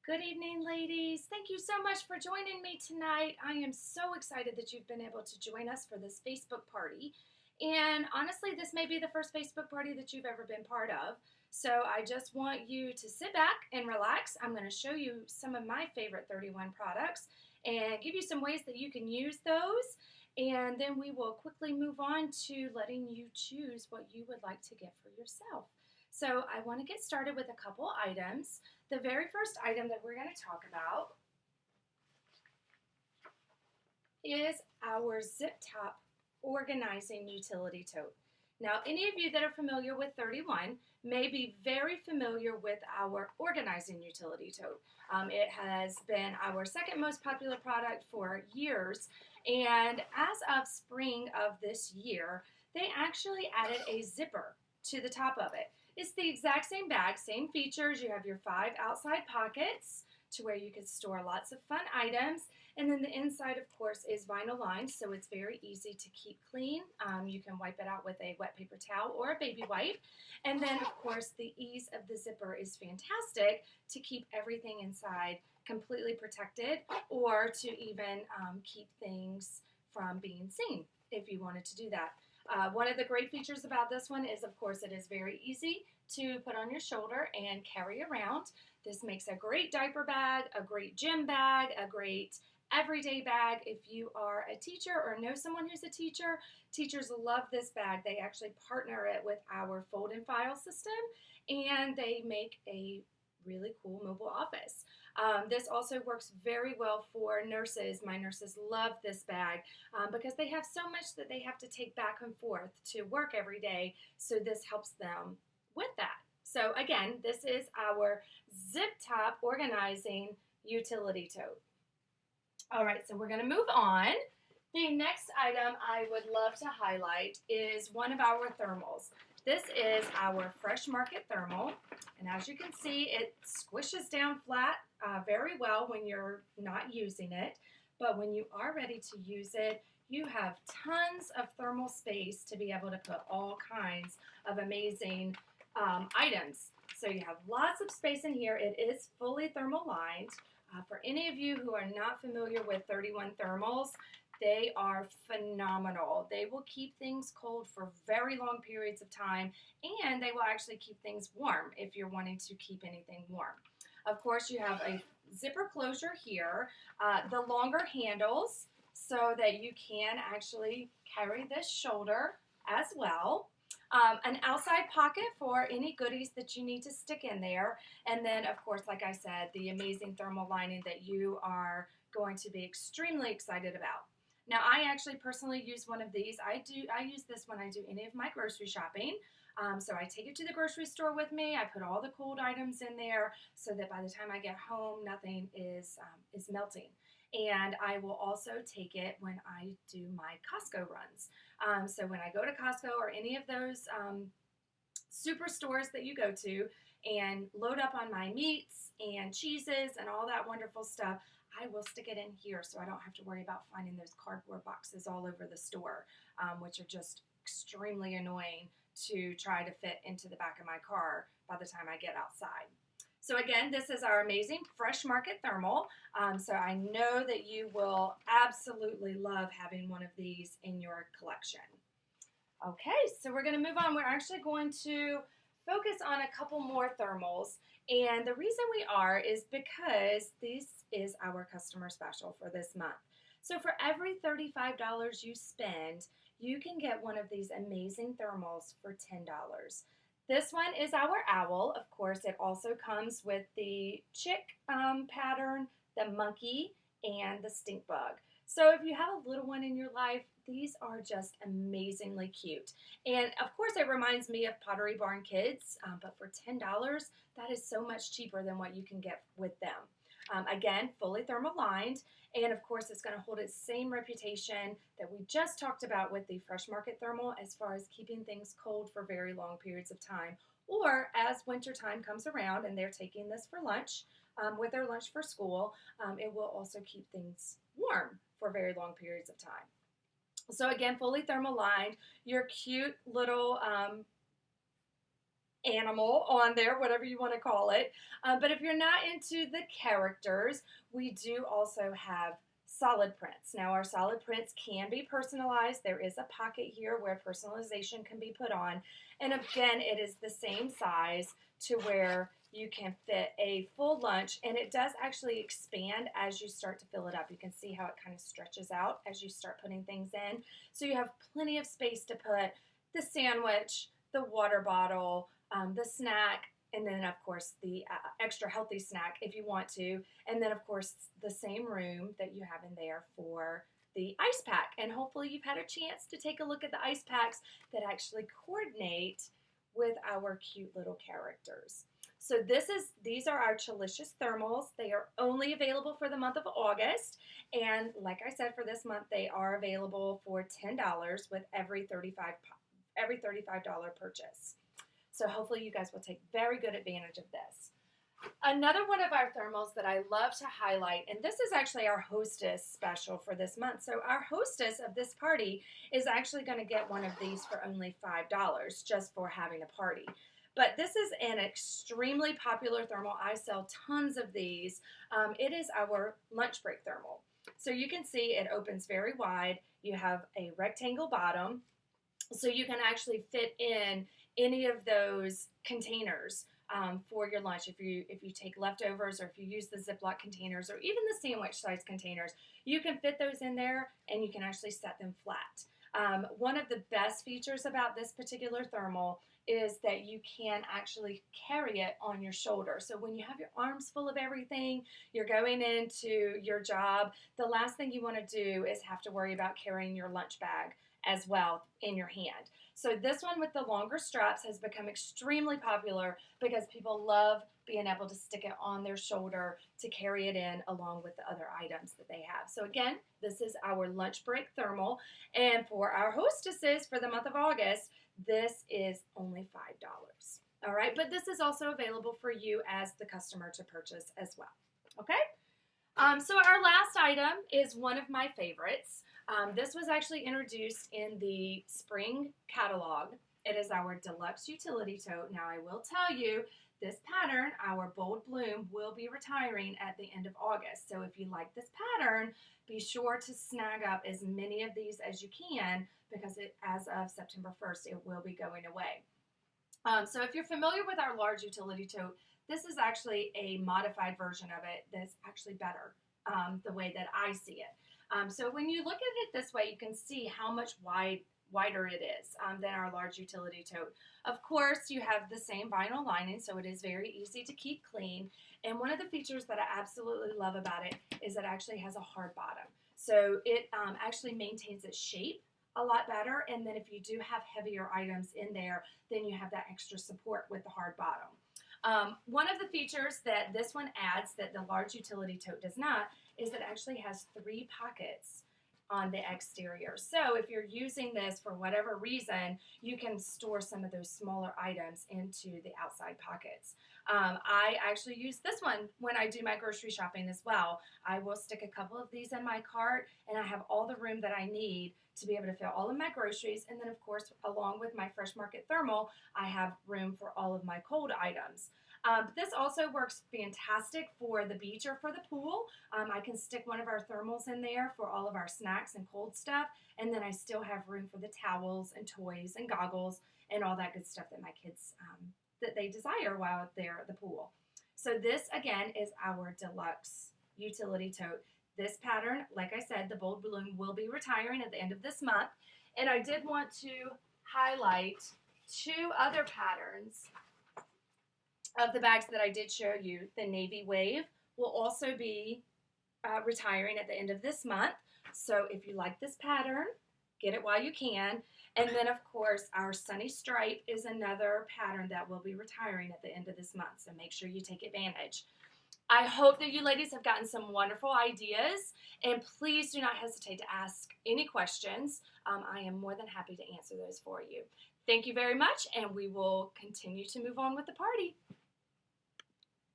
Good evening, ladies. Thank you so much for joining me tonight. I am so excited that you've been able to join us for this Facebook party. And honestly, this may be the first Facebook party that you've ever been part of. So I just want you to sit back and relax. I'm going to show you some of my favorite 31 products and give you some ways that you can use those. And then we will quickly move on to letting you choose what you would like to get for yourself. So I want to get started with a couple items. The very first item that we're going to talk about is our zip top organizing utility tote. Now, any of you that are familiar with 31 may be very familiar with our organizing utility tote. It has been our second most popular product for years, and as of spring of this year, they actually added a zipper to the top of it. It's the exact same bag, same features. You have your 5 outside pockets to where you can store lots of fun items. And then the inside, of course, is vinyl lined, so it's very easy to keep clean. You can wipe it out with a wet paper towel or a baby wipe. And then, of course, the ease of the zipper is fantastic to keep everything inside completely protected, or to even keep things from being seen if you wanted to do that. One of the great features about this one is, of course, it is very easy to put on your shoulder and carry around. This makes a great diaper bag, a great gym bag, a great everyday bag. If you are a teacher or know someone who's a teacher, teachers love this bag. They actually partner it with our fold and file system, and they make a really cool mobile office. This also works very well for nurses. My nurses love this bag because they have so much that they have to take back and forth to work every day, so this helps them with that. So again, this is our zip top organizing utility tote. All right, so we're going to move on. The next item I would love to highlight is one of our thermals. This is our Fresh Market thermal, and as you can see, it squishes down flat very well when you're not using it, but when you are ready to use it, you have tons of thermal space to be able to put all kinds of amazing items. So you have lots of space in here. It is fully thermal lined. For any of you who are not familiar with 31 thermals, they are phenomenal. They will keep things cold for very long periods of time, and they will actually keep things warm if you're wanting to keep anything warm. Of course, you have a zipper closure here, the longer handles so that you can actually carry this shoulder as well. An outside pocket for any goodies that you need to stick in there. And then, of course, like I said, the amazing thermal lining that you are going to be extremely excited about. Now, I actually personally use one of these. I use this when I do any of my grocery shopping. So I take it to the grocery store with me. I put all the cold items in there so that by the time I get home, nothing is melting. And I will also take it when I do my Costco runs. So when I go to Costco or any of those superstores that you go to and load up on my meats and cheeses and all that wonderful stuff, I will stick it in here so I don't have to worry about finding those cardboard boxes all over the store, which are just extremely annoying to try to fit into the back of my car by the time I get outside. So again, this is our amazing Fresh Market thermal. So I know that you will absolutely love having one of these in your collection. Okay, so we're going to move on. We're actually going to focus on a couple more thermals. And the reason we are is because this is our customer special for this month. So for every $35 you spend, you can get one of these amazing thermals for $10. This one is our owl. Of course, it also comes with the chick pattern, the monkey, and the stink bug. So if you have a little one in your life, these are just amazingly cute. And of course, it reminds me of Pottery Barn Kids, but for $10, that is so much cheaper than what you can get with them. Again, fully thermal lined, and of course it's going to hold its same reputation that we just talked about with the Fresh Market thermal as far as keeping things cold for very long periods of time. Or as winter time comes around and they're taking this for lunch, with their lunch for school, it will also keep things warm for very long periods of time. So again, fully thermal lined, your cute little animal on there, whatever you want to call it. But if you're not into the characters, we do also have solid prints. Now, our solid prints can be personalized. There is a pocket here where personalization can be put on. And again, it is the same size to where you can fit a full lunch, and it does actually expand as you start to fill it up. You can see how it kind of stretches out as you start putting things in. So you have plenty of space to put the sandwich, the water bottle, the snack, and then of course the extra healthy snack if you want to. And then of course the same room that you have in there for the ice pack. And hopefully you've had a chance to take a look at the ice packs that actually coordinate with our cute little characters. So these are our Chillicious Thermals. They are only available for the month of August. And like I said, for this month, they are available for $10 with every $35 purchase. So hopefully you guys will take very good advantage of this. Another one of our thermals that I love to highlight, and this is actually our hostess special for this month. So our hostess of this party is actually going to get one of these for only $5 just for having a party. But this is an extremely popular thermal. I sell tons of these. It is our lunch break thermal. So you can see it opens very wide. You have a rectangle bottom, so you can actually fit in any of those containers for your lunch. If you take leftovers, or if you use the Ziploc containers, or even the sandwich size containers, you can fit those in there and you can actually set them flat. One of the best features about this particular thermal is that you can actually carry it on your shoulder. So when you have your arms full of everything, you're going into your job, the last thing you want to do is have to worry about carrying your lunch bag as well in your hand. So this one with the longer straps has become extremely popular because people love being able to stick it on their shoulder to carry it in along with the other items that they have. So again, this is our lunch break thermal. And for our hostesses for the month of August, this is only $5. All right, but this is also available for you as the customer to purchase as well. Okay, so our last item is one of my favorites. This was actually introduced in the spring catalog. It is our Deluxe Utility Tote. Now I will tell you, this pattern, our Bold Bloom, will be retiring at the end of August. So if you like this pattern, be sure to snag up as many of these as you can, because as of September 1st, it will be going away. So if you're familiar with our large utility tote, this is actually a modified version of it that's actually better, the way that I see it. So when you look at it this way, you can see how much wider it is than our large utility tote. Of course, you have the same vinyl lining, so it is very easy to keep clean. And one of the features that I absolutely love about it is it actually has a hard bottom. So it actually maintains its shape a lot better. And then if you do have heavier items in there, then you have that extra support with the hard bottom. One of the features that this one adds that the large utility tote does not is it actually has 3 pockets on the exterior. So if you're using this for whatever reason, you can store some of those smaller items into the outside pockets. I actually use this one when I do my grocery shopping as well. I will stick a couple of these in my cart, and I have all the room that I need to be able to fill all of my groceries. And then of course, along with my Fresh Market Thermal, I have room for all of my cold items. This also works fantastic for the beach or for the pool. I can stick one of our thermals in there for all of our snacks and cold stuff, and then I still have room for the towels and toys and goggles and all that good stuff that my kids that they desire while they're at the pool. So this again is our Deluxe Utility Tote. This pattern, like I said, the Bold Bloom will be retiring at the end of this month, and I did want to highlight 2 other patterns of the bags that I did show you. The Navy Wave will also be retiring at the end of this month. So if you like this pattern, get it while you can. And then of course our Sunny Stripe is another pattern that will be retiring at the end of this month. So make sure you take advantage. I hope that you ladies have gotten some wonderful ideas, and please do not hesitate to ask any questions. I am more than happy to answer those for you. Thank you very much, and we will continue to move on with the party.